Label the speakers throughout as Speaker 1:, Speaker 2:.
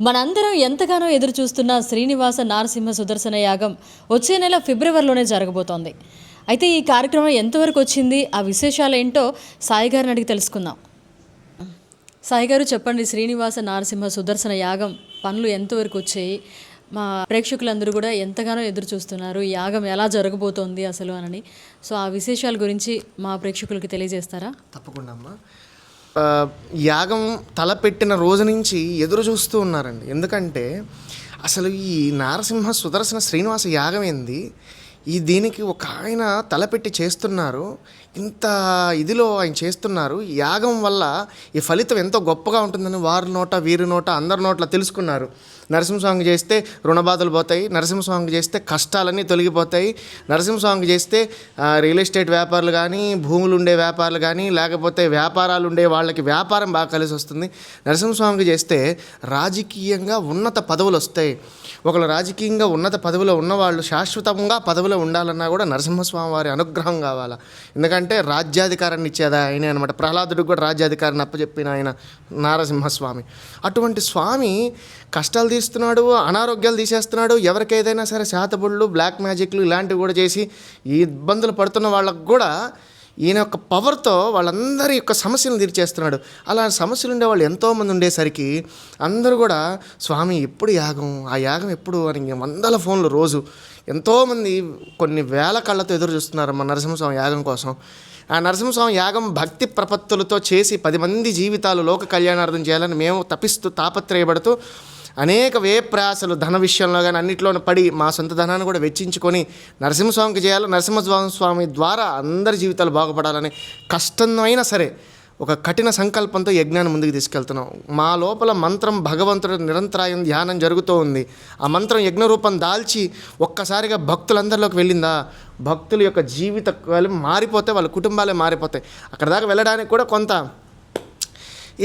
Speaker 1: మనందరం ఎంతగానో ఎదురు చూస్తున్న శ్రీనివాస నారసింహ సుదర్శన యాగం వచ్చే నెల ఫిబ్రవరిలోనే జరగబోతోంది. అయితే ఈ కార్యక్రమం ఎంతవరకు వచ్చింది, ఆ విశేషాలు ఏంటో సాయి గారిని అడిగి తెలుసుకుందాం. సాయి గారు చెప్పండి, శ్రీనివాస నారసింహ సుదర్శన యాగం పనులు ఎంతవరకు వచ్చాయి? మా ప్రేక్షకులందరూ కూడా ఎంతగానో ఎదురు చూస్తున్నారు ఈ యాగం ఎలా జరగబోతోంది అసలు అని. సో ఆ విశేషాల గురించి మా ప్రేక్షకులకి తెలియజేస్తారా?
Speaker 2: తప్పకుండా అమ్మా. యాగం తలపెట్టిన రోజు నుంచి ఎదురు చూస్తూ ఉన్నారండి. ఎందుకంటే అసలు ఈ నారసింహ సుదర్శన శ్రీనివాస యాగం ఏంది, దీనికి ఒక ఆయన తలపెట్టి చేస్తున్నారు. ఇంత ఇదిలో ఆయన చేస్తున్నారు. యాగం వల్ల ఈ ఫలితం ఎంతో గొప్పగా ఉంటుందని వారి నోట వీరి నోట అందరి నోట్ల తెలుసుకున్నారు. నరసింహస్వామికి చేస్తే రుణబాధలు పోతాయి, నరసింహస్వామికి చేస్తే కష్టాలన్నీ తొలగిపోతాయి, నరసింహస్వామికి చేస్తే రియల్ ఎస్టేట్ వ్యాపారులు కానీ, భూములు ఉండే వ్యాపారులు కానీ, లేకపోతే వ్యాపారాలు ఉండే వాళ్ళకి వ్యాపారం బాగా కలిసి వస్తుంది. నరసింహస్వామికి చేస్తే రాజకీయంగా ఉన్నత పదవులు వస్తాయి. ఒకళ్ళు రాజకీయంగా ఉన్నత పదవిలో ఉన్నవాళ్ళు శాశ్వతంగా పదవిలో ఉండాలన్నా కూడా నరసింహస్వామి వారి అనుగ్రహం కావాలా. ఎందుకంటే రాజ్యాధికారాన్ని ఇచ్చేదా ఆయనే అనమాట. ప్రహ్లాదుడికి కూడా రాజ్యాధికారాన్ని అప్పచెప్పిన ఆయన నారసింహస్వామి. అటువంటి స్వామి కష్టాలు తీస్తున్నాడు, అనారోగ్యాలు తీసేస్తున్నాడు. ఎవరికి ఏదైనా సరే శాతబుళ్ళు, బ్లాక్ మ్యాజిక్లు ఇలాంటివి కూడా చేసి ఈ ఇబ్బందులు పడుతున్న వాళ్ళకు కూడా ఈయన యొక్క పవర్తో వాళ్ళందరి యొక్క సమస్యలను తీర్చేస్తున్నాడు. అలా సమస్యలు ఉండేవాళ్ళు ఎంతోమంది ఉండేసరికి అందరూ కూడా స్వామి ఎప్పుడు యాగం, ఆ యాగం ఎప్పుడు అని వందల ఫోన్లు రోజు ఎంతోమంది కొన్ని వేల కళ్ళతో ఎదురు చూస్తున్నారు మా నరసింహస్వామి యాగం కోసం. ఆ నరసింహస్వామి యాగం భక్తి ప్రపత్తులతో చేసి 10 మంది జీవితాలు లోక కళ్యాణార్థం చేయాలని మేము తపిస్తూ తాపత్రయపడుతూ అనేక ప్రయాసలు ధన విషయంలో కానీ అన్నింటిలోనూ పడి మా సొంత ధనాన్ని కూడా వెచ్చించుకొని నరసింహస్వామికి చేయాలి, నరసింహస్వామి ద్వారా అందరి జీవితాలు బాగుపడాలని కష్టమైనా సరే ఒక కఠిన సంకల్పంతో యజ్ఞాన్ని ముందుకు తీసుకెళ్తున్నాం. మా లోపల మంత్రం భగవంతుడి నిరంతరాయం ధ్యానం జరుగుతూ ఉంది. ఆ మంత్రం యజ్ఞ రూపం దాల్చి ఒక్కసారిగా భక్తులందరిలోకి వెళ్ళిందా, భక్తుల యొక్క జీవితాలు మారిపోతే వాళ్ళ కుటుంబాలే మారిపోతాయి. అక్కడ దాకా వెళ్ళడానికి కూడా కొంత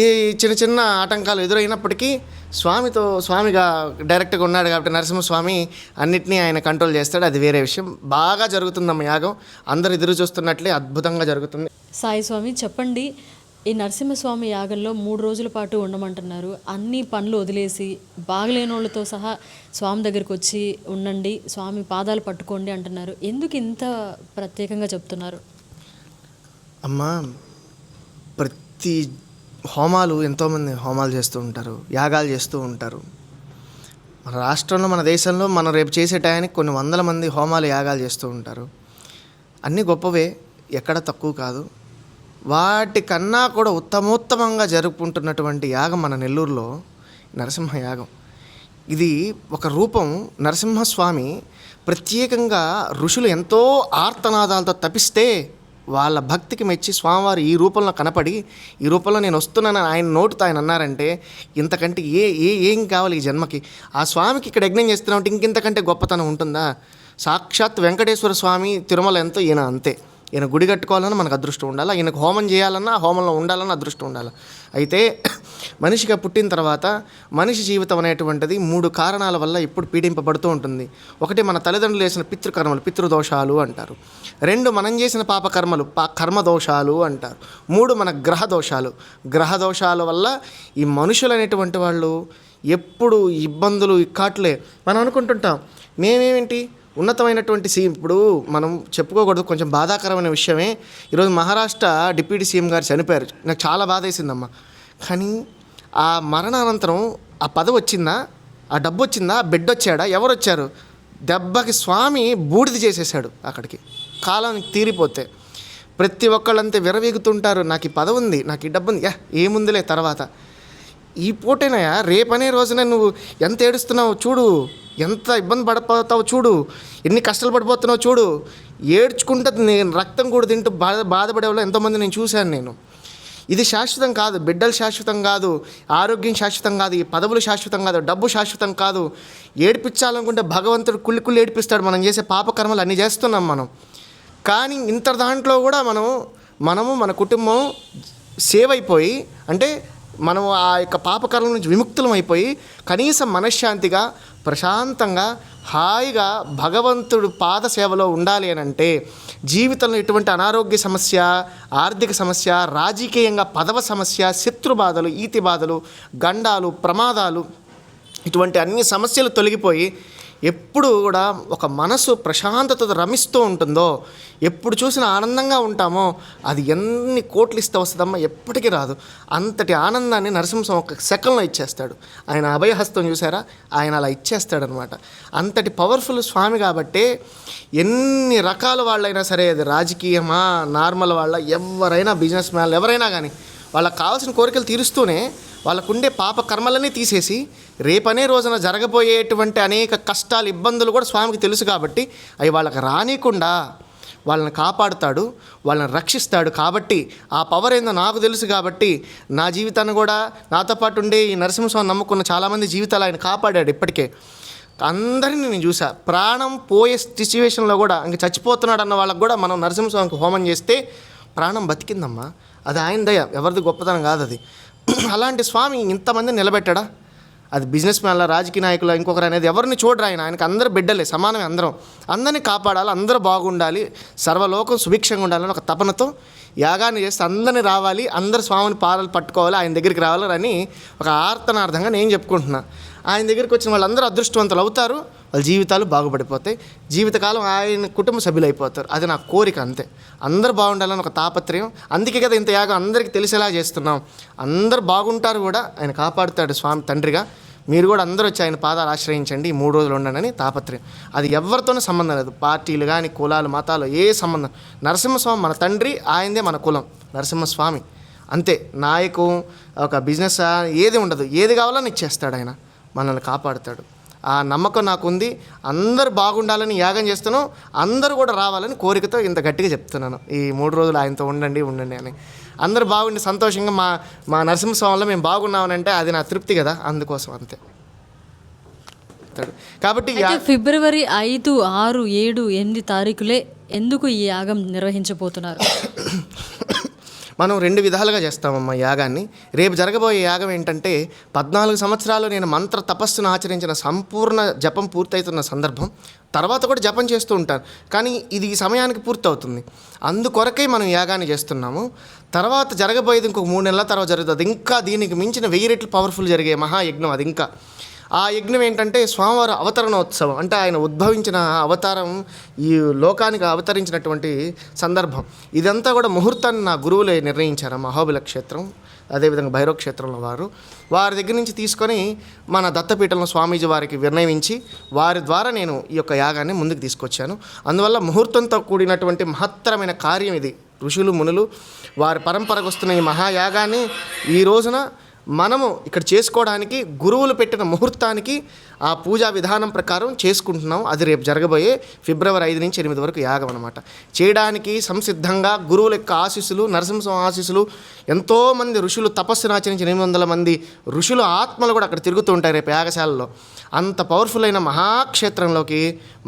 Speaker 2: ఈ చిన్న చిన్న ఆటంకాలు ఎదురైనప్పటికీ స్వామిగా డైరెక్ట్గా ఉన్నాడు కాబట్టి నరసింహస్వామి అన్నిటినీ ఆయన కంట్రోల్ చేస్తాడు. అది వేరే విషయం. బాగా జరుగుతుందమ్మ యాగం, అందరు ఎదురు చూస్తున్నట్లే అద్భుతంగా జరుగుతుంది.
Speaker 1: సాయి స్వామి చెప్పండి, ఈ నరసింహస్వామి యాగంలో 3 రోజుల పాటు ఉండమంటున్నారు. అన్ని పనులు వదిలేసి బాగలేని వాళ్ళతో సహా స్వామి దగ్గరికి వచ్చి ఉండండి, స్వామి పాదాలు పట్టుకోండి అంటున్నారు. ఎందుకు ఇంత ప్రత్యేకంగా చెప్తున్నారు?
Speaker 2: అమ్మా, ప్రతి హోమాలు ఎంతోమంది హోమాలు చేస్తూ ఉంటారు, యాగాలు చేస్తూ ఉంటారు. మన రాష్ట్రంలో, మన దేశంలో మనం రేపు చేసే టయానికి కొన్ని వందల మంది హోమాలు యాగాలు చేస్తూ ఉంటారు. అన్నీ గొప్పవే, ఎక్కడ తక్కువ కాదు. వాటికన్నా కూడా ఉత్తమోత్తమంగా జరుపుకుంటున్నటువంటి యాగం మన నెల్లూరులో నరసింహ యాగం. ఇది ఒక రూపం. నరసింహస్వామి ప్రత్యేకంగా ఋషులు ఎంతో ఆర్తనాదాలతో తపిస్తే వాళ్ళ భక్తికి మెచ్చి స్వామివారు ఈ రూపంలో కనపడి, ఈ రూపంలో నేను వస్తున్నానని ఆయన నోటితో ఆయన అన్నారంటే ఇంతకంటే ఏం కావాలి ఈ జన్మకి? ఆ స్వామికి ఇక్కడ యజ్ఞం చేస్తున్నామంటే ఇంకింతకంటే గొప్పతనం ఉంటుందా? సాక్షాత్ వెంకటేశ్వర స్వామి తిరుమల ఎంతో ఈయన అంతే. ఈయన గుడి కట్టుకోవాలన్నా మనకు అదృష్టం ఉండాలి, ఈయనకు హోమం చేయాలన్నా హోమంలో ఉండాలన్నా అదృష్టం ఉండాలి. అయితే మనిషిగా పుట్టిన తర్వాత మనిషి జీవితం అనేటువంటిది 3 కారణాల వల్ల ఇప్పుడు పీడింపబడుతూ ఉంటుంది. ఒకటి, మన తల్లిదండ్రులు చేసిన పితృకర్మలు, పితృదోషాలు అంటారు. 2, మనం చేసిన పాపకర్మలు, కర్మదోషాలు అంటారు. 3, మన గ్రహదోషాల వల్ల ఈ మనుషులు అనేటువంటి వాళ్ళు ఎప్పుడు ఇబ్బందులు ఇక్కాట్లే. మనం అనుకుంటుంటాం మేమేంటి ఉన్నతమైనటువంటి సీఎం. ఇప్పుడు మనం చెప్పుకోకూడదు, కొంచెం బాధాకరమైన విషయమే. ఈరోజు మహారాష్ట్ర డిప్యూటీ సీఎం గారు చనిపోయారు. నాకు చాలా బాధ వేసిందమ్మా. కానీ ఆ మరణానంతరం ఆ పదవి వచ్చిందా, ఆ డబ్బు వచ్చిందా, బెడ్ వచ్చాడా, ఎవరు వచ్చారు? దెబ్బకి స్వామి బూడిద చేసేసాడు. అక్కడికి కాలానికి తీరిపోతే ప్రతి ఒక్కళ్ళంతే విరవీగుతుంటారు. నాకు ఈ పదవి ఉంది, నాకు ఈ డబ్బు ఉంది, ఏముందిలే తర్వాత. ఈ పూటేనాయా, రేపనే రోజున నువ్వు ఎంత ఏడుస్తున్నావు చూడు, ఎంత ఇబ్బంది పడిపోతావు చూడు, ఎన్ని కష్టాలు పడిపోతున్నావు చూడు. ఏడ్చుకుంటే నేను రక్తం కూడా తింటూ బాధపడే వాళ్ళు ఎంతోమంది నేను చూశాను. ఇది శాశ్వతం కాదు, బిడ్డలు శాశ్వతం కాదు, ఆరోగ్యం శాశ్వతం కాదు, ఈ పదవులు శాశ్వతం కాదు, డబ్బు శాశ్వతం కాదు. ఏడిపించాలనుకుంటే భగవంతుడు కుళ్ళి ఏడిపిస్తాడు. మనం చేసే పాపకర్మలు అన్నీ చేస్తున్నాం మనం. కానీ ఇంత దాంట్లో కూడా మనము మన కుటుంబం సేవ్ అయిపోయి, అంటే మనం ఆ యొక్క పాపకర్మల నుంచి విముక్తులం అయిపోయి కనీసం మనశ్శాంతిగా ప్రశాంతంగా హాయిగా భగవంతుడు పాద సేవలో ఉండాలి అని అంటే జీవితంలో ఎటువంటి అనారోగ్య సమస్య, ఆర్థిక సమస్య, రాజకీయంగా పదవ సమస్య, శత్రు బాధలు, ఈతి బాధలు, గండాలు, ప్రమాదాలు ఇటువంటి అన్ని సమస్యలు తొలగిపోయి ఎప్పుడు కూడా ఒక మనసు ప్రశాంతతతో రమిస్తూ ఉంటుందో, ఎప్పుడు చూసినా ఆనందంగా ఉంటామో, అది ఎన్ని కోట్లు ఇస్తే వస్తుందమ్మా, ఎప్పటికీ రాదు. అంతటి ఆనందాన్ని నరసింహస్వామి ఒక సెకండ్లో ఇచ్చేస్తాడు. ఆయన అభయహస్తం చూసారా, ఆయన అలా ఇచ్చేస్తాడనమాట. అంతటి పవర్ఫుల్ స్వామి కాబట్టి ఎన్ని రకాల వాళ్ళైనా సరే, అది రాజకీయమా నార్మల్ వాళ్ళ, ఎవరైనా బిజినెస్ మ్యాన్ ఎవరైనా కానీ వాళ్ళకి కావాల్సిన కోరికలు తీరుస్తూనే వాళ్ళకుండే పాప కర్మలన్నీ తీసేసి రేపనే రోజున జరగబోయేటువంటి అనేక కష్టాలు ఇబ్బందులు కూడా స్వామికి తెలుసు కాబట్టి అవి వాళ్ళకి రానికుండా వాళ్ళని కాపాడుతాడు, వాళ్ళని రక్షిస్తాడు. కాబట్టి ఆ పవర్ ఏందో నాకు తెలుసు కాబట్టి నా జీవితాన్ని కూడా నాతో పాటు ఉండే ఈ నరసింహస్వామి నమ్ముకున్న చాలామంది జీవితాలు ఆయన కాపాడాడు. ఇప్పటికే అందరినీ నేను చూసా. ప్రాణం పోయే సిచ్యువేషన్లో కూడా ఇంక చచ్చిపోతున్నాడు అన్న వాళ్ళకు కూడా మనం నరసింహస్వామికి హోమం చేస్తే ప్రాణం బతికిందమ్మా. అది ఆయన దయ, ఎవరిది గొప్పతనం కాదు అది. అలాంటి స్వామి ఇంతమందిని నిలబెట్టాడా? అది బిజినెస్ మ్యాన్ల, రాజకీయ నాయకుల, ఇంకొకరు అనేది ఎవరిని చూడరు ఆయనకి అందరూ బిడ్డలే, సమానమే. అందరినీ కాపాడాలి, అందరూ బాగుండాలి, సర్వలోకం సుభిక్షంగా ఉండాలని ఒక తపనతో యాగాన్ని చేస్తే అందరినీ రావాలి, అందరు స్వామిని పాదాలు పట్టుకోవాలి, ఆయన దగ్గరికి రావాలని ఒక ఆర్తనార్థంగా నేను చెప్పుకుంటున్నా. ఆయన దగ్గరికి వచ్చిన వాళ్ళందరూ అదృష్టవంతులు అవుతారు, వాళ్ళ జీవితాలు బాగుపడిపోతాయి, జీవితకాలం ఆయన కుటుంబ సభ్యులు అయిపోతారు. అది నా కోరిక, అంతే. అందరూ బాగుండాలని ఒక తాపత్రయం. అందుకే కదా ఇంత యాగం అందరికీ తెలిసేలా చేస్తున్నాం. అందరూ బాగుంటారు కూడా, ఆయన కాపాడుతాడు స్వామి తండ్రిగా. మీరు కూడా అందరూ వచ్చి ఆయన పాదాలు ఆశ్రయించండి, ఈ 3 రోజులు ఉండండి తాపత్రయం. అది ఎవరితోనూ సంబంధం లేదు, పార్టీలు కానీ కులాలు మతాలు ఏ సంబంధం. నరసింహస్వామి మన తండ్రి, ఆయనదే మన కులం, నరసింహస్వామి అంతే. నాయకు ఒక బిజినెస్ ఏది ఉండదు, ఏది కావాలని ఇచ్చేస్తాడు ఆయన, మనల్ని కాపాడుతాడు. ఆ నమ్మకం నాకుంది. అందరూ బాగుండాలని యాగం చేస్తున్నాను, అందరూ కూడా రావాలని కోరికతో ఇంత గట్టిగా చెప్తున్నాను. ఈ 3 రోజులు ఆయనతో ఉండండి అని. అందరూ బాగుండి సంతోషంగా మా నరసింహస్వామిలో మేము బాగున్నామనంటే అది నా తృప్తి కదా, అందుకోసం అంతే. కాబట్టి
Speaker 1: ఫిబ్రవరి 5, 6, 7, 8 తారీఖులే ఎందుకు ఈ యాగం నిర్వహించబోతున్నారు?
Speaker 2: మనం 2 విధాలుగా చేస్తామమ్మా యాగాన్ని. రేపు జరగబోయే యాగం ఏంటంటే 14 సంవత్సరాలు నేను మంత్ర తపస్సును ఆచరించిన సంపూర్ణ జపం పూర్తవుతున్న సందర్భం. తర్వాత కూడా జపం చేస్తూ ఉంటాను, కానీ ఇది ఈ సమయానికి పూర్తవుతుంది. అందుకొరకై మనం యాగాన్ని చేస్తున్నాము. తర్వాత జరగబోయేది ఇంకొక 3 నెలల తర్వాత జరుగుతుంది. ఇంకా దీనికి మించిన 1000 రెట్లు పవర్ఫుల్ జరిగే మహాయజ్ఞం అది. ఇంకా ఆ యజ్ఞం ఏంటంటే స్వామివారి అవతరణోత్సవం. అంటే ఆయన ఉద్భవించిన అవతారం, ఈ లోకానికి అవతరించినటువంటి సందర్భం. ఇదంతా కూడా ముహూర్తాన్ని నా గురువులే నిర్ణయించారు. మహాబలి క్షేత్రం, అదేవిధంగా భైరవ క్షేత్రంలో వారి దగ్గర నుంచి తీసుకొని మన దత్తపీఠంలో స్వామీజీ వారికి విన్నవించి వారి ద్వారా నేను ఈ యొక్క యాగాన్ని ముందుకు తీసుకొచ్చాను. అందువల్ల ముహూర్తంతో కూడినటువంటి మహత్తరమైన కార్యం ఇది. ఋషులు మునులు వారి పరంపరకు వస్తున్న ఈ మహాయాగాన్ని ఈ రోజున మనము ఇక్కడ చేసుకోవడానికి గురువులు పెట్టిన ముహూర్తానికి ఆ పూజా విధానం ప్రకారం చేసుకుంటున్నాం. అది రేపు జరగబోయే ఫిబ్రవరి 5 నుంచి 8 వరకు యాగం అనమాట. చేయడానికి సంసిద్ధంగా గురువుల యొక్క ఆశీస్సులు, నరసింహస్వామి ఆశీస్సులు, ఎంతోమంది ఋషులు తపస్సును ఆచరించి 800 మంది ఋషుల ఆత్మలు కూడా అక్కడ తిరుగుతూ ఉంటాయి రేపు యాగశాలలో. అంత పవర్ఫుల్ అయిన మహాక్షేత్రంలోకి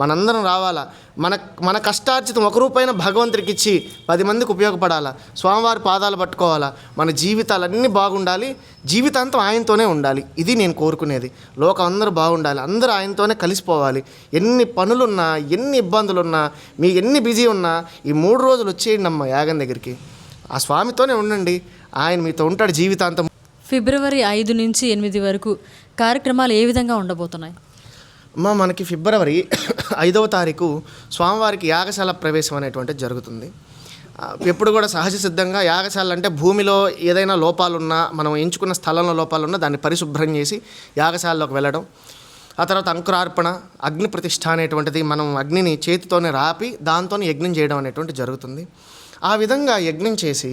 Speaker 2: మనందరం రావాలా. మన కష్టార్జితం 1 రూపాయిన భగవంతుడికి ఇచ్చి 10 మందికి ఉపయోగపడాలా, స్వామివారి పాదాలు పట్టుకోవాలా, మన జీవితాలన్నీ బాగుండాలి, జీవితాంతం ఆయనతోనే ఉండాలి. ఇది నేను కోరుకునేది. లోకం అందరూ బాగుండాలి, అందరూ ఆయనతోనే కలిసిపోవాలి. ఎన్ని పనులున్నా, ఎన్ని ఇబ్బందులున్నా, మీ ఎన్ని బిజీ ఉన్నా ఈ 3 రోజులు వచ్చేయండి అమ్మ యాగం దగ్గరికి. ఆ స్వామితోనే ఉండండి, ఆయన మీతో ఉంటాడు జీవితాంతం.
Speaker 1: ఫిబ్రవరి 5 నుంచి 8 వరకు కార్యక్రమాలు ఏ విధంగా ఉండబోతున్నాయి?
Speaker 2: అమ్మ, మనకి ఫిబ్రవరి 5వ తారీఖు స్వామివారికి యాగశాల ప్రవేశం అనేటువంటిది జరుగుతుంది. ఎప్పుడు కూడా సహజ సిద్ధంగా యాగశాల అంటే భూమిలో ఏదైనా లోపాలున్నా, మనం ఎంచుకున్న స్థలంలో లోపాలున్నా దాన్ని పరిశుభ్రం చేసి యాగశాలలోకి వెళ్ళడం. ఆ తర్వాత అంకురార్పణ, అగ్ని ప్రతిష్ఠ అనేటువంటిది, మనం అగ్నిని చేతితోనే రాపి దాంతో యజ్ఞం చేయడం అనేటువంటిది జరుగుతుంది. ఆ విధంగా యజ్ఞం చేసి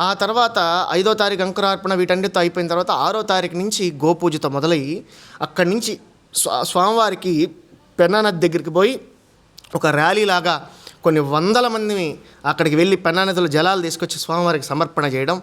Speaker 2: ఆ తర్వాత 5వ తారీఖు అంకురార్పణ వీటన్నిటితో అయిపోయిన తర్వాత 6వ తారీఖు నుంచి గోపూజతో మొదలయ్యి అక్కడి నుంచి స్వామివారికి పెన్నా నది దగ్గరికి పోయి ఒక ర్యాలీలాగా కొన్ని 100 మందిని అక్కడికి వెళ్ళి పెన్నా నదిలో జలాలు తీసుకొచ్చి స్వామివారికి సమర్పణ చేయడం.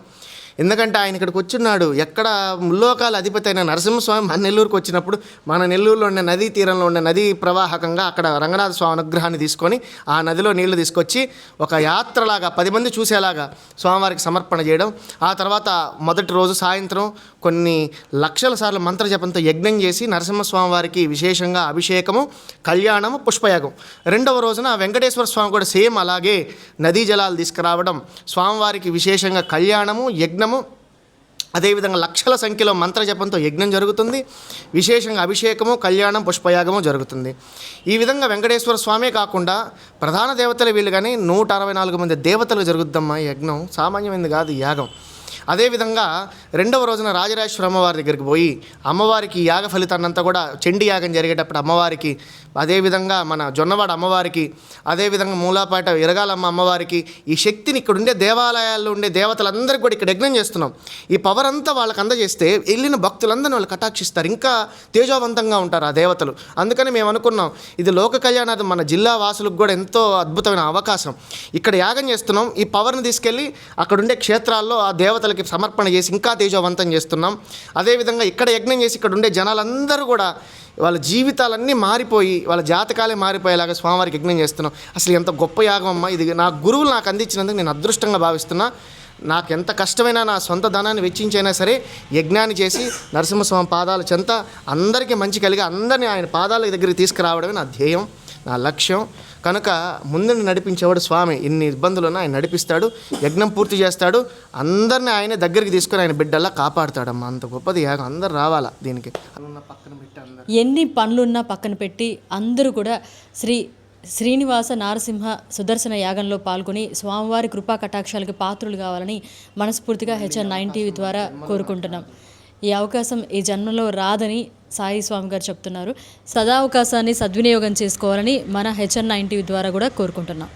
Speaker 2: ఎందుకంటే ఆయన ఇక్కడికి వచ్చిన్నాడు, ఎక్కడ ముల్లోకాల అధిపతి అయిన నరసింహస్వామి మన నెల్లూరుకు వచ్చినప్పుడు మన నెల్లూరులో ఉండే నదీ తీరంలో ఉండే నదీ ప్రవాహకంగా అక్కడ రంగనాథ స్వామి అనుగ్రహాన్ని తీసుకొని ఆ నదిలో నీళ్లు తీసుకొచ్చి ఒక యాత్రలాగా 10 మంది చూసేలాగా స్వామివారికి సమర్పణ చేయడం. ఆ తర్వాత మొదటి రోజు సాయంత్రం కొన్ని లక్షల సార్లు మంత్రజపంతో యజ్ఞం చేసి నరసింహస్వామి వారికి విశేషంగా అభిషేకము, కళ్యాణము, పుష్పయాగం. 2వ రోజున వెంకటేశ్వర స్వామి కూడా సేమ్ అలాగే నదీ జలాలు తీసుకురావడం, స్వామివారికి విశేషంగా కళ్యాణము, యజ్ఞము, అదేవిధంగా లక్షల సంఖ్యలో మంత్రజపంతో యజ్ఞం జరుగుతుంది. విశేషంగా అభిషేకము, కళ్యాణం, పుష్పయాగము జరుగుతుంది. ఈ విధంగా వెంకటేశ్వర స్వామే కాకుండా ప్రధాన దేవతలు వీళ్ళు కానీ 164 మంది దేవతలు జరుగుద్దమ్మా ఈ యజ్ఞం. సామాన్యమైనది కాదు ఈ యాగం. అదేవిధంగా రెండవ రోజున రాజరాజేశ్వర అమ్మవారి దగ్గరికి పోయి అమ్మవారికి యాగ ఫలితాన్నంతా కూడా చండీ యాగం జరిగేటప్పుడు అమ్మవారికి, అదేవిధంగా మన జొన్నవాడ అమ్మవారికి, అదేవిధంగా మూలాపాట ఇరగాలమ్మ అమ్మవారికి ఈ శక్తిని ఇక్కడ ఉండే దేవాలయాల్లో ఉండే దేవతలందరికీ కూడా ఇక్కడ యజ్ఞం చేస్తున్నాం. ఈ పవర్ అంతా వాళ్ళకి అందజేస్తే వెళ్ళిన భక్తులందరినీ వాళ్ళు కటాక్షిస్తారు, ఇంకా తేజోవంతంగా ఉంటారు ఆ దేవతలు. అందుకని మేము అనుకున్నాం ఇది లోక కళ్యాణార్థం మన జిల్లా వాసులకు కూడా ఎంతో అద్భుతమైన అవకాశం. ఇక్కడ యాగం చేస్తున్నాం, ఈ పవర్ని తీసుకెళ్ళి అక్కడ ఉండే క్షేత్రాల్లో ఆ దేవతలకి సమర్పణ చేసి ఇంకా తేజోవంతం చేస్తున్నాం. అదేవిధంగా ఇక్కడ యజ్ఞం చేసి ఇక్కడ ఉండే జనాలందరూ కూడా వాళ్ళ జీవితాలన్నీ మారిపోయి వాళ్ళ జాతకాలే మారిపోయేలాగా స్వామివారికి యజ్ఞం చేస్తున్నాం. అసలు ఎంత గొప్ప యాగం అమ్మ ఇది. నా గురువులు నాకు అందించినందుకు నేను అదృష్టంగా భావిస్తున్నా. నాకు ఎంత కష్టమైనా నా సొంత ధనాన్ని వెచ్చించైనా సరే యజ్ఞాన్ని చేసి నరసింహస్వామి పాదాల చెంత అందరికీ మంచి కలిగి అందరినీ ఆయన పాదాల దగ్గరికి తీసుకురావడమే నా ధ్యేయం, నా లక్ష్యం. కనుక ముందుని నడిపించేవాడు స్వామి. ఇన్ని ఇబ్బందులను ఆయన నడిపిస్తాడు, యజ్ఞం పూర్తి చేస్తాడు, అందరినీ ఆయన దగ్గరికి తీసుకొని ఆయన బిడ్డల్లా కాపాడుతాడమ్మా. అంత గొప్పది యాగం. అందరు రావాలా దీనికి. పక్కన పెట్టి అందరు
Speaker 1: ఎన్ని పనులున్నా పక్కన పెట్టి అందరూ కూడా శ్రీనివాస నారసింహ సుదర్శన యాగంలో పాల్గొని స్వామివారి కృపా కటాక్షాలకు పాత్రులు కావాలని మనస్ఫూర్తిగా HN9 TV ద్వారా కోరుకుంటున్నాం. ఈ అవకాశం ఈ జన్మలో రాదని సాయి స్వామి గారు చెప్తున్నారు. సదా అవకాశాన్ని సద్వినియోగం చేసుకోవాలని మన HN9 TV ద్వారా కూడా కోరుకుంటున్నాం.